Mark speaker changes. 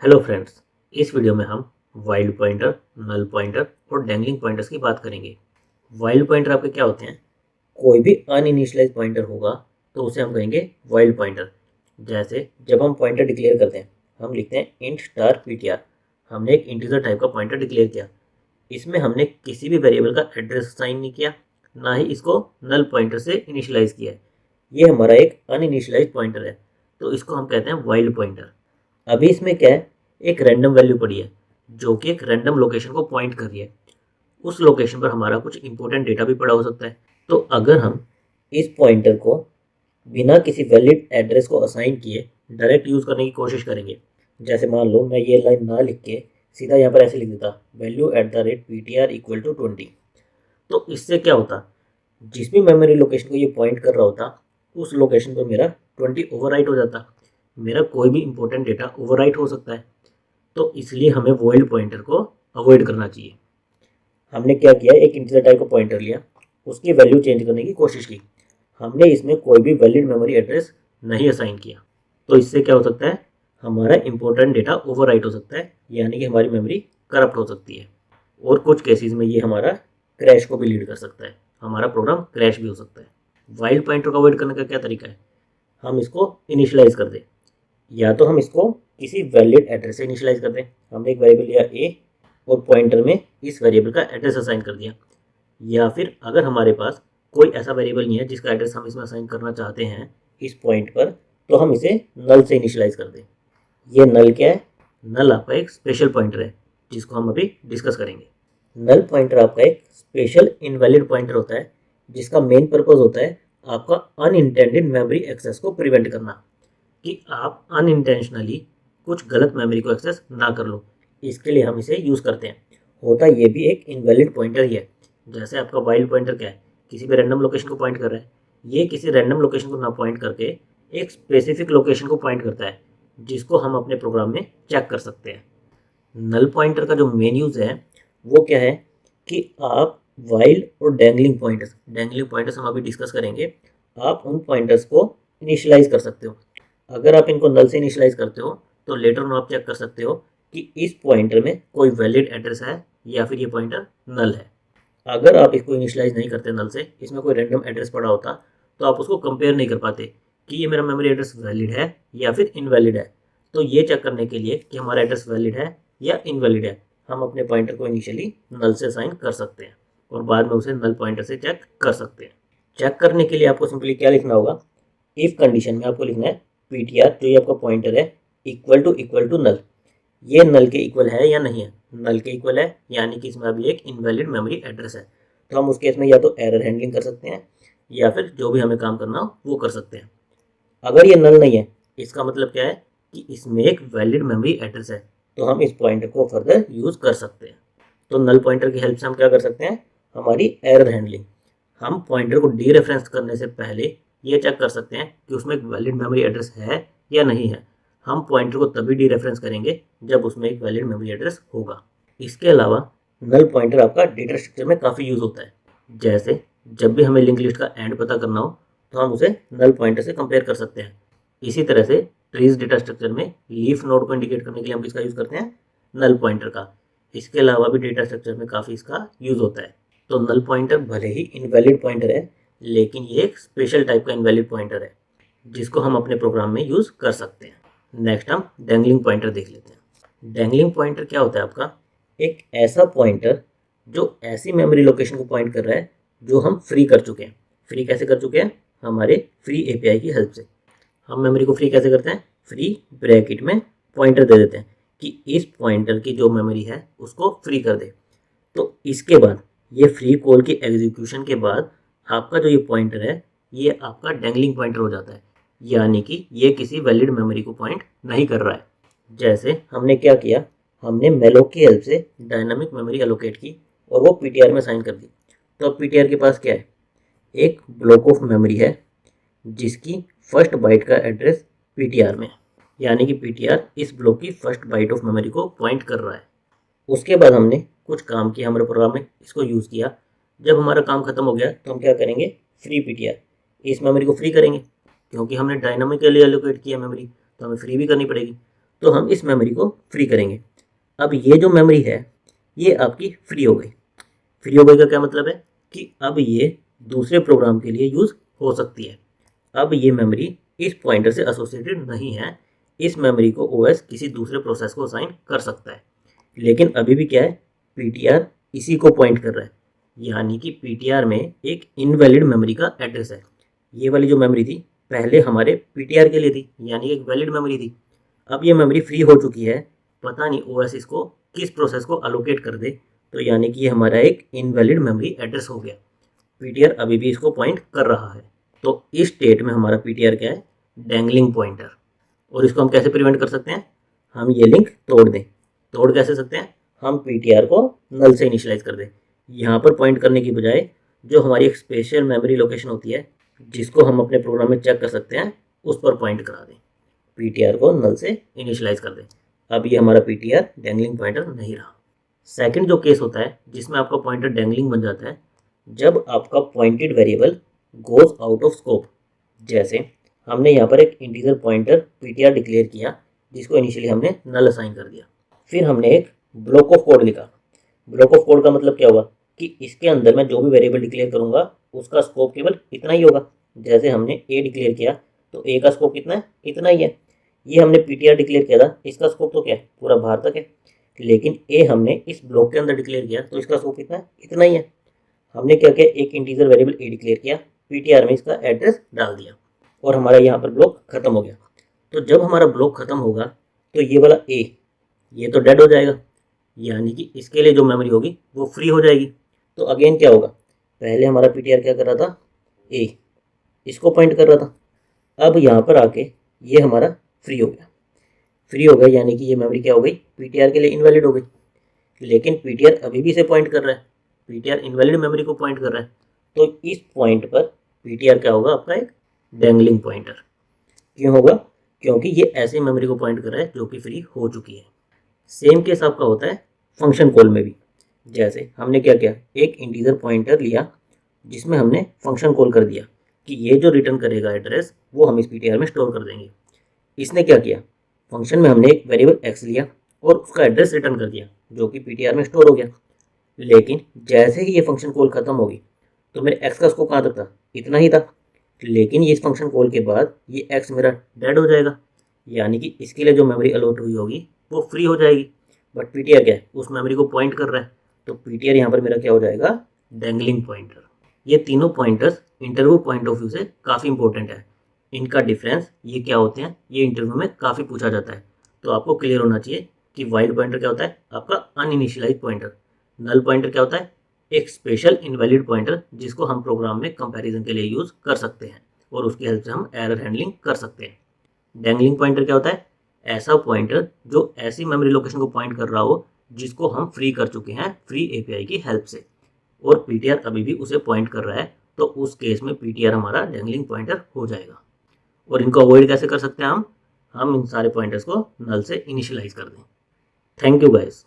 Speaker 1: Hello friends, इस video में हम वाइल्ड पॉइंटर, नल पॉइंटर और डैंगलिंग पॉइंटर्स की बात करेंगे। वाइल्ड पॉइंटर आपके क्या होते हैं? कोई भी अनइनिशियलाइज पॉइंटर होगा तो उसे हम कहेंगे वाइल्ड पॉइंटर। जैसे जब हम पॉइंटर डिक्लेयर करते हैं, हम लिखते हैं इंट स्टार पीटीआर। हमने एक इंटीजर टाइप का पॉइंटर डिक्लेयर किया। इसमें हमने किसी भी वेरिएबल का एड्रेस असाइन नहीं किया, ना ही इसको नल पॉइंटर से इनिशियलाइज किया है। ये हमारा एक अनइनिशियलाइज पॉइंटर है, तो इसको हम कहते हैं वाइल्ड पॉइंटर। अभी इसमें क्या है, एक रैंडम वैल्यू पड़ी है जो कि एक रैंडम लोकेशन को पॉइंट कर रही है। उस लोकेशन पर हमारा कुछ इंपॉर्टेंट डेटा भी पड़ा हो सकता है। तो अगर हम इस पॉइंटर को बिना किसी वैलिड एड्रेस को असाइन किए डायरेक्ट यूज़ करने की कोशिश करेंगे, जैसे मान लो मैं ये लाइन ना लिख के सीधा यहाँ पर ऐसे लिख देता, value at the rate P T R equal to 20। तो इससे क्या होता, जिस भी मेमोरी लोकेशन को ये पॉइंट कर रहा होता, उस लोकेशन पर मेरा 20 ओवरराइट हो जाता। मेरा कोई भी इंपॉर्टेंट डेटा ओवरराइट हो सकता है। तो इसलिए हमें वॉइड पॉइंटर को अवॉइड करना चाहिए। हमने क्या किया, एक इंटीजर टाइप का पॉइंटर लिया, उसकी वैल्यू चेंज करने की कोशिश की। हमने इसमें कोई भी वैलिड मेमोरी एड्रेस नहीं असाइन किया। तो इससे क्या हो सकता है, हमारा इंपॉर्टेंट डेटा ओवरराइट हो सकता है, यानी कि हमारी मेमोरी करप्ट हो सकती है। और कुछ केसेस में ये हमारा क्रैश को भी लीड कर सकता है, हमारा प्रोग्राम क्रैश भी हो सकता है। वाइल्ड पॉइंटर को अवॉइड करने का क्या तरीका है, हम इसको इनिशियलाइज कर दें। या तो हम इसको किसी वैलिड एड्रेस से इनिशियलाइज कर दें। हमने एक वेरिएबल लिया ए और पॉइंटर में इस वेरिएबल का एड्रेस असाइन कर दिया। या फिर अगर हमारे पास कोई ऐसा वेरिएबल नहीं है जिसका एड्रेस हम इसमें असाइन करना चाहते हैं इस पॉइंट पर, तो हम इसे नल से इनिशियलाइज कर दें। ये नल क्या है? नल आपका एक स्पेशल पॉइंटर है जिसको हम अभी डिस्कस करेंगे। नल पॉइंटर आपका एक स्पेशल इनवैलिड पॉइंटर होता है जिसका मेन पर्पज होता है आपका अनइंटेंडेड मेमोरी एक्सेस को प्रिवेंट करना, कि आप अनइंटेंशनली कुछ गलत मेमोरी को एक्सेस ना कर लो। इसके लिए हम इसे यूज़ करते हैं। होता ये भी एक इनवैलिड पॉइंटर ही है। जैसे आपका वाइल्ड पॉइंटर क्या है, किसी भी रैंडम लोकेशन को पॉइंट कर रहा है। ये किसी रैंडम लोकेशन को ना पॉइंट करके एक स्पेसिफिक लोकेशन को पॉइंट करता है, जिसको हम अपने प्रोग्राम में चेक कर सकते हैं। नल पॉइंटर का जो मेन यूज़ है वो क्या है, कि आप वाइल्ड और डैंगलिंग पॉइंटर्स हम अभी डिस्कस करेंगे। आप उन पॉइंटर्स को इनिशियलाइज कर सकते हो। अगर आप इनको नल से इनिशियलाइज करते हो तो लेटर ऑन आप चेक कर सकते हो कि इस पॉइंटर में कोई वैलिड एड्रेस है या फिर ये पॉइंटर नल है। अगर आप इसको इनिशियलाइज नहीं करते नल से, इसमें कोई रैंडम एड्रेस पड़ा होता, तो आप उसको कंपेयर नहीं कर पाते कि ये मेरा मेमोरी एड्रेस वैलिड है या फिर इनवैलिड है। तो ये चेक करने के लिए कि हमारा एड्रेस वैलिड है या इनवैलिड है, हम अपने पॉइंटर को इनिशियली नल से असाइन कर सकते हैं और बाद में उसे नल पॉइंटर से चेक कर सकते हैं। चेक करने के लिए आपको सिंपली क्या लिखना होगा, इफ कंडीशन में आपको लिखना है पीटीआर, जो ये आपका पॉइंटर है, इक्वल टू नल। ये नल के इक्वल है या नहीं है? नल के इक्वल है, यानी कि इसमें अभी एक इनवैलिड मेमोरी एड्रेस है। तो हम उस केस में या तो एरर हैंडलिंग कर सकते हैं या फिर जो भी हमें काम करना हो वो कर सकते हैं। अगर ये नल नहीं है, इसका मतलब क्या है कि इसमें एक वैलिड मेमोरी एड्रेस है, तो हम इस पॉइंटर को फर्दर यूज कर सकते हैं। तो नल पॉइंटर की हेल्प से हम क्या कर सकते हैं, हमारी एरर हैंडलिंग। हम पॉइंटर को डी रेफरेंस करने से पहले ये चेक कर सकते हैं कि उसमें एक वैलिड मेमोरी एड्रेस है या नहीं है। हम पॉइंटर को तभी डी रेफरेंस करेंगे जब उसमें एक वैलिड मेमोरी एड्रेस होगा। इसके अलावा नल पॉइंटर आपका डेटा स्ट्रक्चर में काफ़ी यूज़ होता है। जैसे जब भी हमें लिंक लिस्ट का एंड पता करना हो तो हम उसे नल पॉइंटर से कंपेयर कर सकते हैं। इसी तरह से ट्रीज डेटा स्ट्रक्चर में लीफ नोड को इंडिकेट करने के लिए हम किसका यूज़ करते हैं, नल पॉइंटर का। इसके अलावा भी डेटा स्ट्रक्चर में काफ़ी इसका यूज़ होता है। तो नल पॉइंटर भले ही इनवैलिड पॉइंटर है, लेकिन ये एक स्पेशल टाइप का इनवैलिड पॉइंटर है जिसको हम अपने प्रोग्राम में यूज़ कर सकते हैं। नेक्स्ट हम डैंगलिंग पॉइंटर देख लेते हैं। डैंगलिंग पॉइंटर क्या होता है आपका, एक ऐसा पॉइंटर जो ऐसी मेमोरी लोकेशन को पॉइंट कर रहा है जो हम फ्री कर चुके हैं। फ्री कैसे कर चुके हैं, हमारे फ्री एपीआई की हेल्प से। हम मेमोरी को फ्री कैसे करते हैं, फ्री ब्रैकेट में पॉइंटर दे देते हैं कि इस पॉइंटर की जो मेमोरी है उसको फ्री कर दे। तो इसके बाद ये फ्री कॉल की एग्जीक्यूशन के बाद आपका जो ये पॉइंटर है ये आपका डैंगलिंग पॉइंटर हो जाता है, यानी कि ये किसी वैलिड मेमोरी को पॉइंट नहीं कर रहा है। जैसे हमने क्या किया, हमने मेलोक की हेल्प से डायनामिक मेमोरी एलोकेट की और वो पीटीआर में साइन कर दी। तो अब पीटीआर के पास क्या है, एक ब्लॉक ऑफ मेमोरी है जिसकी फर्स्ट बाइट का एड्रेस पीटीआर में, यानी कि पीटीआर इस ब्लॉक की फर्स्ट बाइट ऑफ मेमोरी को पॉइंट कर रहा है। उसके बाद हमने कुछ काम किया हमारे प्रोग्राम में, इसको यूज़ किया। जब हमारा काम खत्म हो गया तो हम क्या करेंगे, फ्री पीटीआर, इस मेमोरी को फ्री करेंगे क्योंकि हमने डायनामिकली एलोकेट किया मेमोरी, तो हमें फ्री भी करनी पड़ेगी। तो हम इस मेमोरी को फ्री करेंगे। अब ये जो मेमोरी है ये आपकी फ्री हो गई। फ्री हो गई का क्या मतलब है कि अब ये दूसरे प्रोग्राम के लिए यूज़ हो सकती है। अब ये मेमोरी इस पॉइंटर से एसोसिएटेड नहीं है। इस मेमोरी को ओएस किसी दूसरे प्रोसेस को असाइन कर सकता है, लेकिन अभी भी क्या है, पीटीआर इसी को पॉइंट कर रहा है, यानी कि पीटीआर में एक इनवैलिड मेमोरी का एड्रेस है। ये वाली जो मेमोरी थी पहले हमारे पीटीआर के लिए थी, यानी एक वैलिड मेमोरी थी। अब ये मेमोरी फ्री हो चुकी है, पता नहीं ओएस इसको किस प्रोसेस को अलोकेट कर दे, तो यानी कि ये हमारा एक इनवैलिड मेमोरी एड्रेस हो गया। पीटीआर अभी भी इसको पॉइंट कर रहा है। तो इस स्टेट में हमारा पीटीआर क्या है, डैंगलिंग पॉइंटर। और इसको हम कैसे प्रिवेंट कर सकते हैं, हम ये लिंक तोड़ दें। तोड़ कैसे सकते हैं, हम पीटीआर को नल से इनिशियलाइज कर दें। यहाँ पर पॉइंट करने की बजाय जो हमारी एक स्पेशल मेमोरी लोकेशन होती है जिसको हम अपने प्रोग्राम में चेक कर सकते हैं, उस पर पॉइंट करा दें। पीटीआर को नल से इनिशियलाइज कर दें। अब ये हमारा पीटीआर डैंगलिंग पॉइंटर नहीं रहा। सेकंड जो केस होता है जिसमें आपका पॉइंटर डैंगलिंग बन जाता है, जब आपका pointed variable goes out of scope. जैसे हमने यहाँ पर एक इंटीजर पॉइंटर पीटीआर डिक्लेयर किया जिसको इनिशियली हमने नल असाइन कर दिया। फिर हमने एक ब्लॉक ऑफ कोड लिखा। ब्लॉक ऑफ कोड का मतलब क्या होगा कि इसके अंदर मैं जो भी वेरिएबल डिक्लेयर करूँगा उसका स्कोप केवल इतना ही होगा। जैसे हमने ए डिक्लेयर किया तो ए का स्कोप कितना है, इतना ही है। ये हमने पीटीआर डिक्लेयर किया था, इसका स्कोप तो क्या है, पूरा बाहर तक है। लेकिन ए हमने इस ब्लॉक के अंदर डिक्लेयर किया तो इसका स्कोप कितना है, इतना ही है। हमने क्या किया, एक इंटीजर वेरिएबल ए डिक्लेयर किया, पीटीआर में इसका एड्रेस डाल दिया और हमारा यहाँ पर ब्लॉक खत्म हो गया। तो जब हमारा ब्लॉक खत्म होगा तो ये वाला ए ये तो डेड हो जाएगा, यानी कि इसके लिए जो मेमोरी होगी वो फ्री हो जाएगी। तो अगेन क्या होगा, पहले हमारा पीटीआर क्या कर रहा था, ए इसको पॉइंट कर रहा था। अब यहाँ पर आके ये हमारा फ्री हो गया। फ्री हो गया यानी कि ये मेमोरी क्या हो गई, पीटीआर के लिए इनवैलिड हो गई। लेकिन पीटीआर अभी भी इसे पॉइंट कर रहा है, पीटीआर इनवैलिड मेमोरी को पॉइंट कर रहा है। तो इस पॉइंट पर पीटीआर क्या होगा, आपका एक डैंगलिंग पॉइंटर। क्यों होगा, क्योंकि ये ऐसी मेमोरी को पॉइंट कर रहा है जो कि फ्री हो चुकी है। सेम केस आपका होता है फंक्शन कॉल में भी। जैसे हमने क्या किया, एक इंटीजर पॉइंटर लिया जिसमें हमने फंक्शन कॉल कर दिया कि ये जो रिटर्न करेगा एड्रेस वो हम इस पीटीआर में स्टोर कर देंगे। इसने क्या किया, फंक्शन में हमने एक वेरिएबल एक्स लिया और उसका एड्रेस रिटर्न कर दिया जो कि पीटीआर में स्टोर हो गया। लेकिन जैसे ही ये फंक्शन कॉल खत्म होगी तो मेरे एक्स का स्कोप कहाँ तक था, इतना ही था। लेकिन ये इस फंक्शन कॉल के बाद ये एक्स मेरा डेड हो जाएगा, यानी कि इसके लिए जो मेमोरी अलॉट हुई होगी वो फ्री हो जाएगी। बट पीटीआर क्या है, उस मेमोरी को पॉइंट कर रहा है, तो पीटीआर यहाँ पर मेरा क्या हो जाएगा, डैंगलिंग पॉइंटर। ये तीनों pointers interview point of view से काफ़ी इंपॉर्टेंट है। इनका डिफरेंस ये क्या होते हैं, ये इंटरव्यू में काफ़ी पूछा जाता है। तो आपको क्लियर होना चाहिए कि वाइड पॉइंटर क्या होता है, आपका अनइनिशियलाइज पॉइंटर। नल पॉइंटर क्या होता है, एक स्पेशल इनवैलिड पॉइंटर जिसको हम प्रोग्राम में कंपैरिजन के लिए यूज़ कर सकते हैं और उसकी हेल्प से हम एरर हैंडलिंग कर सकते हैं। डैंगलिंग पॉइंटर क्या होता है, ऐसा पॉइंटर जो ऐसी मेमोरी लोकेशन को पॉइंट कर रहा हो जिसको हम फ्री कर चुके हैं फ्री एपीआई की हेल्प से, और पीटीआर अभी भी उसे पॉइंट कर रहा है, तो उस केस में पीटीआर हमारा डैंगलिंग पॉइंटर हो जाएगा। और इनको अवॉइड कैसे कर सकते हैं हम इन सारे पॉइंटर्स को नल से इनिशियलाइज कर दें। Thank you guys.